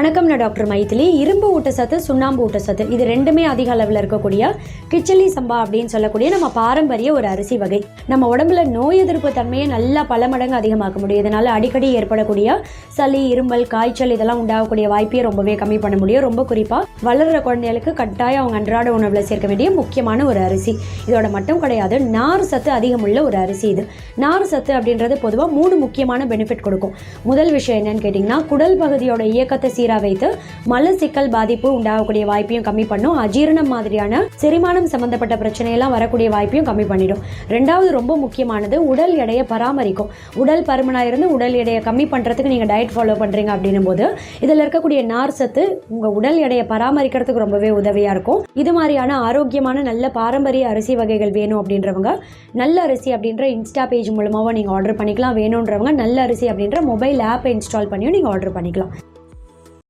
வணக்கம், நான் டாக்டர் மைதிலி. இரும்பு ஊட்டச்சத்து, சுண்ணாம்பு ஊட்டச்சத்து இது ரெண்டுமே அதிக அளவில் இருக்கக்கூடிய கிச்சலி சம்பா அப்படின்னு சொல்லக்கூடிய நம்ம பாரம்பரிய ஒரு அரிசி வகை நம்ம உடம்புல நோய் எதிர்ப்பு தன்மையை நல்லா பல மடங்கு அதிகமாக்க முடியும். இதனால அடிக்கடி ஏற்படக்கூடிய சளி, இருமல், காய்ச்சல் இதெல்லாம் உண்டாகக்கூடிய வாய்ப்பையும் ரொம்பவே கம்மி பண்ண முடியும். ரொம்ப குறிப்பாக வளர்கிற குழந்தைகளுக்கு கட்டாயம் அவங்க அன்றாட உணவில் சேர்க்க வேண்டிய முக்கியமான ஒரு அரிசி. இதோட மட்டும் கிடையாது, நார் சத்து அதிகமுள்ள ஒரு அரிசி இது. நார் சத்து அப்படின்றது பொதுவாக 3 முக்கியமான பெனிஃபிட் கொடுக்கும். முதல் விஷயம் என்னன்னு கேட்டிங்கன்னா, குடல் பகுதியோட இயக்கத்தை வைத்து மலச்சிக்கல் பாதிப்பு உண்டாகக்கூடிய வாய்ப்பையும் கம்மி பண்ணும். அஜீரணம் மாதிரியான செரிமானம் சம்பந்தப்பட்ட பிரச்சனையெல்லாம் வரக்கூடிய வாய்ப்பையும் கம்மி பண்ணிடும். ரெண்டாவது ரொம்ப முக்கியமானது, உடல் எடையை பராமரிக்கும். உடல் பருமனா இருந்து உடல் எடையை கம்மி பண்றதுக்கு நீங்க டயட் ஃபாலோ பண்றீங்க அப்படின்னும் போது இதில் இருக்கக்கூடிய நார் சத்து உங்க உடல் எடையை பராமரிக்கிறதுக்கு ரொம்பவே உதவியா இருக்கும். இது மாதிரியான ஆரோக்கியமான நல்ல பாரம்பரிய அரிசி வகைகள் வேணும் அப்படின்றவங்க நல்ல அரிசி அப்படின்ற இன்ஸ்டா பேஜ் மூலமாவும் நீங்க ஆர்டர் பண்ணிக்கலாம். வேணுன்றவங்க நல்ல அரிசி அப்படின்ற மொபைல் ஆப் இன்ஸ்டால் பண்ணியும் நீங்க ஆர்டர் பண்ணிக்கலாம்.